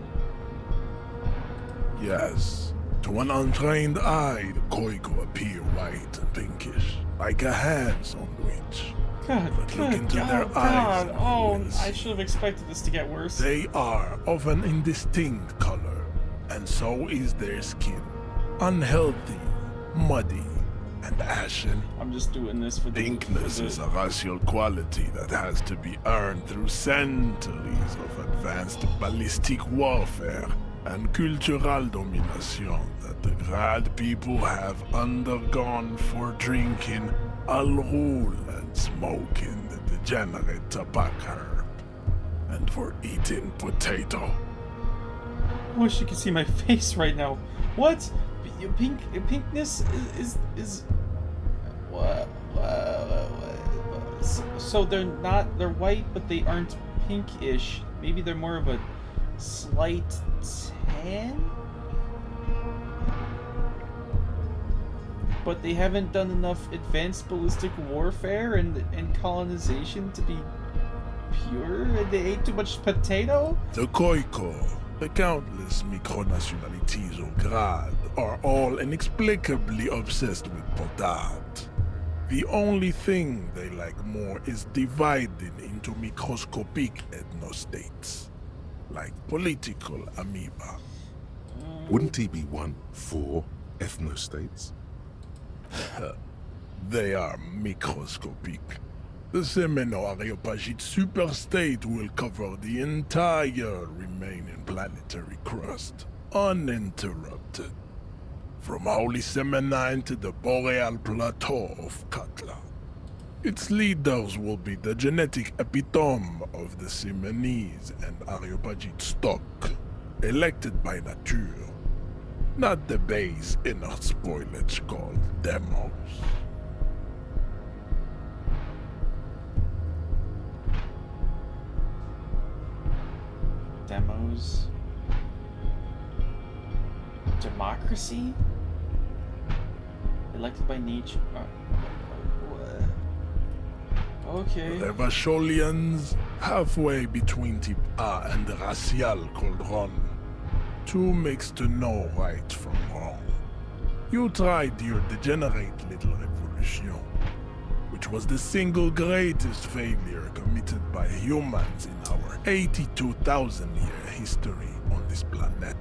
S7: Yes, to an untrained eye, the Koiko appear white and pinkish, like a ham sandwich.
S1: God,
S7: But look into
S1: God,
S7: their eyes and you
S1: oh,
S7: will
S1: I
S7: see.
S1: should have expected this to get worse.
S7: They are of an indistinct color, and so is their skin. Unhealthy, muddy, and ashen.
S1: I'm just doing this for the...
S7: Pinkness is a racial quality that has to be earned through centuries of advanced ballistic warfare and cultural domination that the Grad people have undergone for drinking Al-Rul and smoking the degenerate tobacco, and for eating potato.
S1: I wish you could see my face right now. What? Pinkness is what? So they're white, but they aren't pinkish. Maybe they're more of a slight tan? But they haven't done enough advanced ballistic warfare and colonization to be pure, and they ate too much potato?
S7: The Koiko, the countless micronationalities of Grad, are all inexplicably obsessed with potat. The only thing they like more is dividing into microscopic ethnostates, like political amoeba.
S2: Wouldn't he be one for ethnostates?
S7: They are microscopic. The Semeno-Areopagite superstate will cover the entire remaining planetary crust, uninterrupted. From Holy Semenine to the Boreal Plateau of Katla. Its leaders will be the genetic epitome of the Semenese and Areopagite stock, elected by nature, not the base inner spoilage called demos.
S1: Demos? Democracy? Elected by nature? Okay.
S7: The Vacholians, halfway between Type A and the Racial Cauldron. Two makes to know right from wrong. You tried your degenerate little revolution, which was the single greatest failure committed by humans in our 82,000-year history on this planet.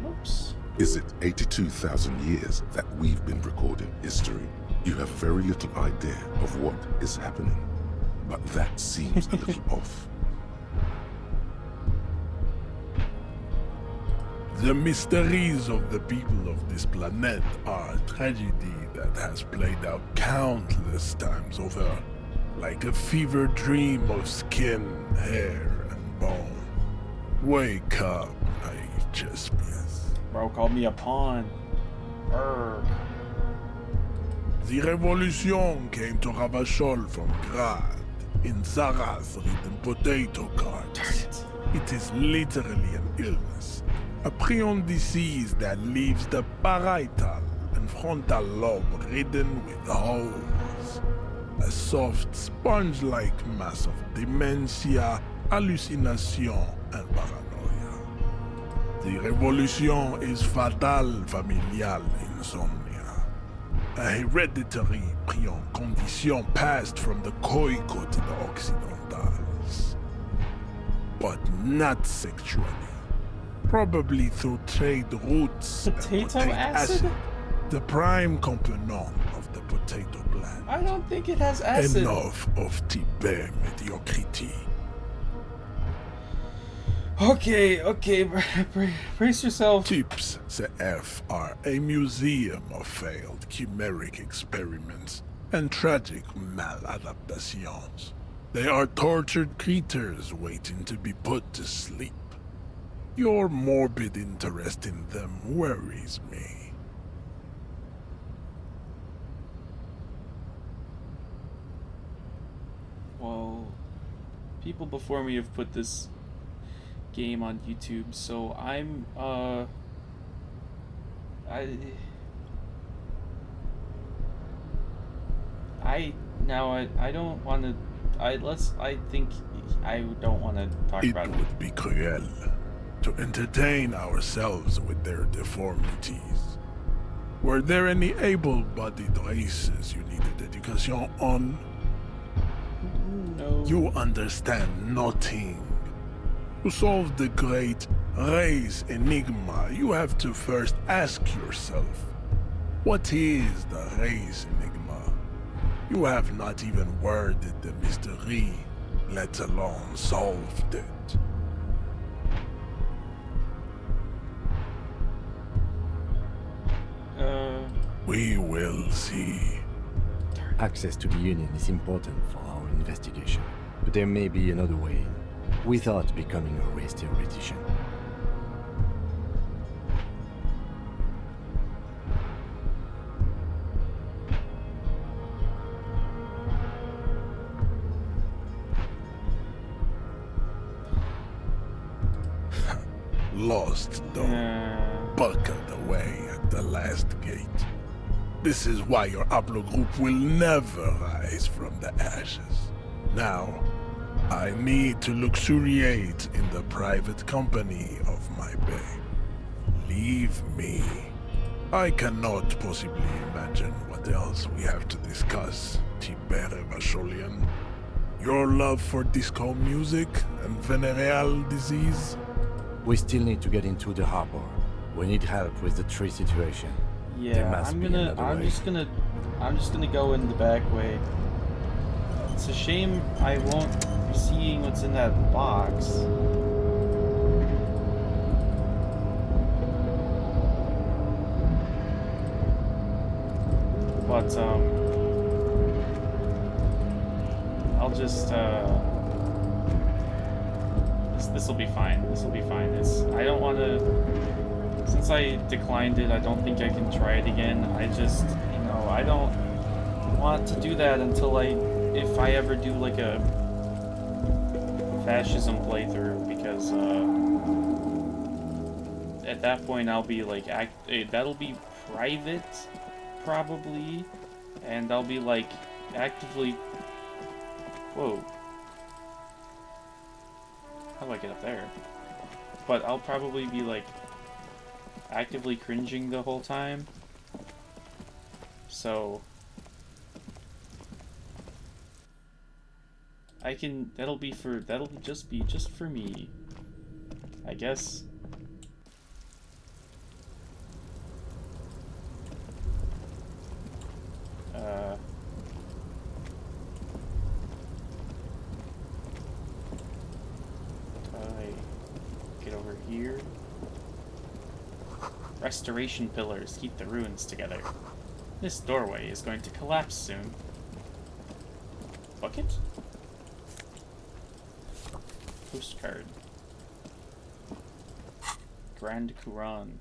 S1: Whoops.
S2: Is it 82,000 years that we've been recording history? You have very little idea of what is happening, but that seems a little off.
S7: The mysteries of the people of this planet are a tragedy that has played out countless times over, like a fever dream of skin, hair, and bone. Wake up, Chespius.
S1: Bro called me a pawn. Urgh.
S7: The revolution came to Ravachol from Grad, in Zaraz-ridden potato carts. It is literally an illness. A prion disease that leaves the parietal and frontal lobe ridden with holes. A soft, sponge-like mass of dementia, hallucination, and paranoia. The revolution is fatal familial insomnia. A hereditary prion condition passed from the Koiko to the Occidentals. But not sexually. Probably through trade routes.
S1: Potato
S7: and
S1: acid?
S7: The prime component of the potato plant.
S1: I don't think it has acid.
S7: Enough of type mediocrity.
S1: Okay, brace yourself.
S7: Types CF are a museum of failed chimeric experiments and tragic maladaptations. They are tortured creatures waiting to be put to sleep. Your morbid interest in them worries me.
S1: Well, people before me have put this game on YouTube, so I'm I don't want to. I think I don't want to talk
S7: It
S1: about it.
S7: would be cruel to entertain ourselves with their deformities. Were there any able-bodied races you needed education on?
S1: No.
S7: You understand nothing. To solve the great race enigma, you have to first ask yourself, what is the race enigma? You have not even worded the mystery, let alone solved it. We will see.
S6: Access to the Union is important for our investigation, but there may be another way without becoming a race theoretician.
S7: Lost, though, buckled away at the last gate. This is why your haplogroup will never rise from the ashes. Now, I need to luxuriate in the private company of my bay. Leave me. I cannot possibly imagine what else we have to discuss, Tibere Vacholian. Your love for disco music and venereal disease?
S6: We still need to get into the harbor. We need help with the tree situation. There
S1: Yeah,
S6: must be another
S1: I'm
S6: way.
S1: just gonna go in the back way. It's a shame I won't be seeing what's in that box. But I'll just this'll be fine. This'll be fine. I don't want to. Since I declined it, I don't think I can try it again. I just, I don't want to do that until if I ever do like a fascism playthrough, because at that point I'll be like, that'll be private, probably, and I'll be like actively, whoa. How do I get up there? But I'll probably be like actively cringing the whole time. So that'll just be for me, I guess. Get over here. Restoration pillars keep the ruins together. This doorway is going to collapse soon. Bucket? Postcard. Grand Couronne.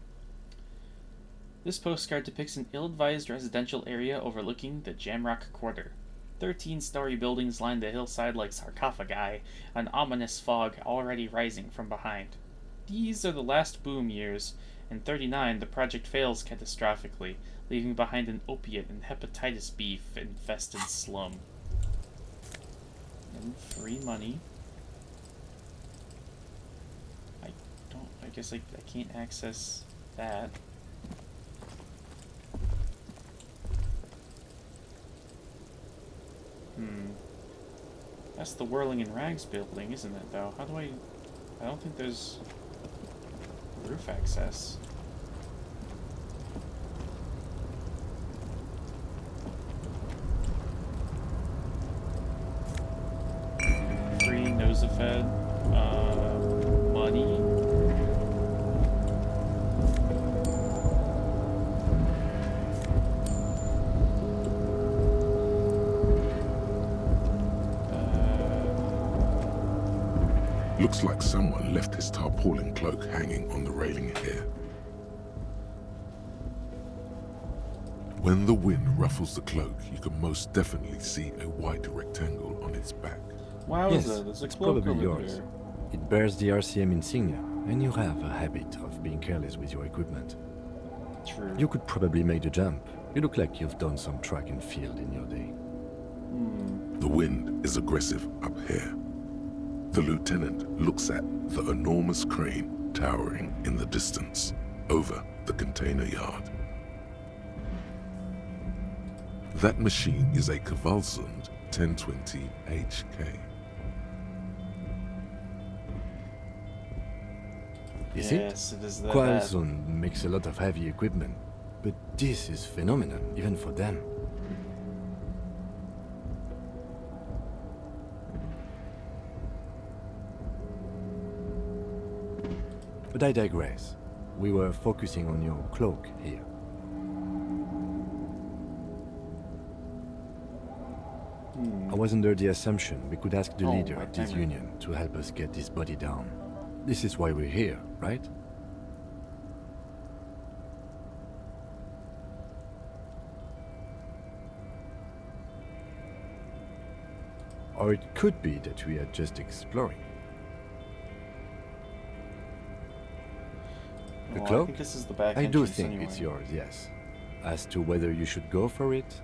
S1: This postcard depicts an ill-advised residential area overlooking the Jamrock Quarter. 13-story buildings line the hillside like sarcophagi, an ominous fog already rising from behind. These are the last boom years. In 39, the project fails catastrophically, leaving behind an opiate and hepatitis B infested slum. And free money. I guess I can't access that. That's the Whirling in Rags building, isn't it, though? How do I don't think there's roof access. Free Nosafed. Money.
S2: Looks like someone left his tarpaulin cloak hanging on the railing here. When the wind ruffles the cloak, you can most definitely see a white rectangle on its back.
S1: Wow,
S6: Yes,
S1: there's a
S6: it's
S1: cloak
S6: probably
S1: over
S6: yours.
S1: there.
S6: It bears the RCM insignia, and you have a habit of being careless with your equipment.
S1: True.
S6: You could probably make the jump. You look like you've done some track and field in your day.
S2: The wind is aggressive up here. The lieutenant looks at the enormous crane towering in the distance over the container yard. That machine is a Kvalsund 1020 HK.
S6: Is
S1: Yes, it is that bad.
S6: Kvalsund makes a lot of heavy equipment, but this is phenomenal, even for them. But I digress. We were focusing on your cloak here. I was under the assumption we could ask the
S1: Oh,
S6: leader
S1: my
S6: of this
S1: timer.
S6: union to help us get this body down. This is why we're here, right? Or it could be that we are just exploring. The
S1: Well, I
S6: cloak?
S1: think this is the back
S6: I do
S1: entrance
S6: think
S1: anyway.
S6: it's yours, yes. As to whether you should go for it?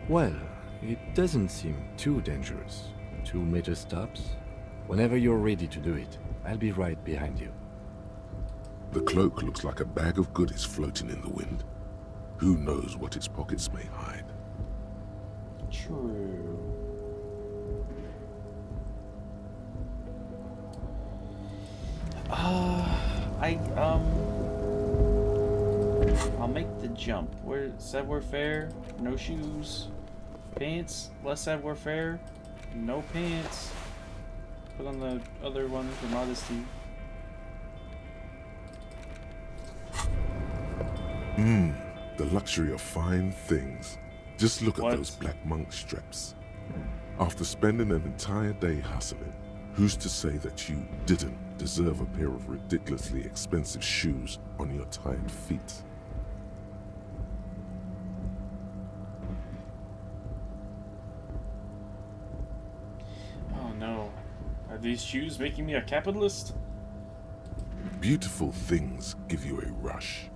S6: Well, it doesn't seem too dangerous. 2-meter stops. Whenever you're ready to do it, I'll be right behind you.
S2: The cloak looks like a bag of goodies floating in the wind. Who knows what its pockets may hide?
S1: True. I'll make the jump. Where savoir-faire? No shoes. Pants? Less savoir-faire? No pants. Put on the other one for modesty.
S2: The luxury of fine things. Just look
S1: What?
S2: at those black monk straps. After spending an entire day hustling, who's to say that you didn't deserve a pair of ridiculously expensive shoes on your tired feet?
S1: Oh no. Are these shoes making me a capitalist?
S2: Beautiful things give you a rush.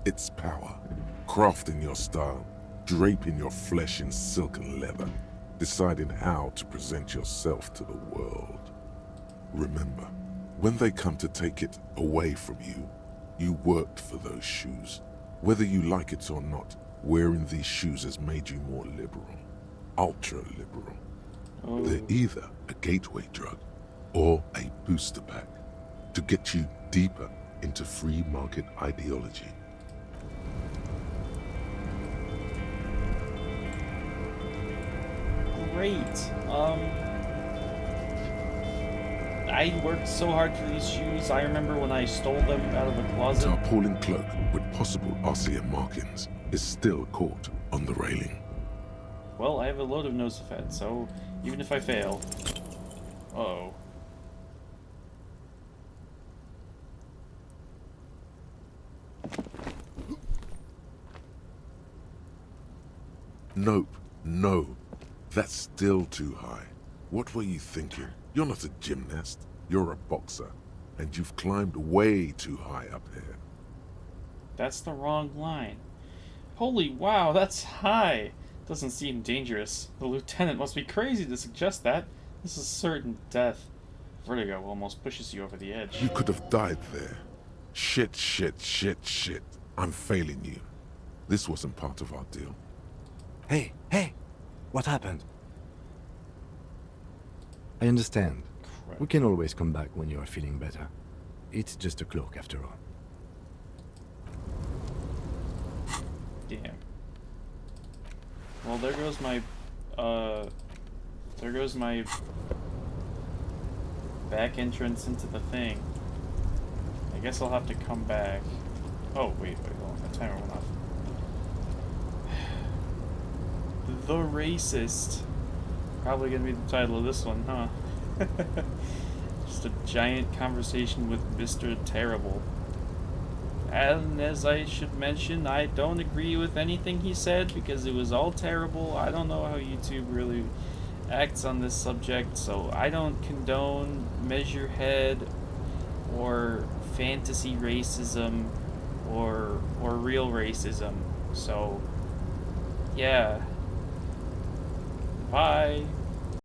S2: It's power. Crafting your style, draping your flesh in silk and leather, deciding how to present yourself to the world. Remember, when they come to take it away from you, you worked for those shoes. Whether you like it or not, wearing these shoes has made you more liberal. Ultra-liberal.
S1: Oh.
S2: They're either a gateway drug or a booster pack to get you deeper into free market ideology.
S1: Great. I worked so hard for these shoes. I remember when I stole them out of a closet.
S2: Tarpaulin cloak with possible RCM markings is still caught on the railing.
S1: Well, I have a load of nosefed, so even if I fail... Uh-oh.
S2: Nope, no. That's still too high. What were you thinking? You're not a gymnast. You're a boxer. And you've climbed way too high up here.
S1: That's the wrong line. Holy wow, that's high. Doesn't seem dangerous. The lieutenant must be crazy to suggest that. This is certain death. Vertigo almost pushes you over the edge.
S2: You could have died there. Shit. I'm failing you. This wasn't part of our deal.
S6: Hey! What happened? I understand.
S1: Crap.
S6: We can always come back when you are feeling better. It's just a cloak after all.
S1: Damn. Well, there goes my back entrance into the thing. I guess I'll have to come back. Oh, wait, hold on. The timer went off. The racist. probably gonna be the title of this one, huh? Just a giant conversation with Mr. Terrible. And as I should mention, I don't agree with anything he said because it was all terrible. I don't know how YouTube really acts on this subject, so I don't condone measurehead or fantasy racism or real racism. So yeah. Bye.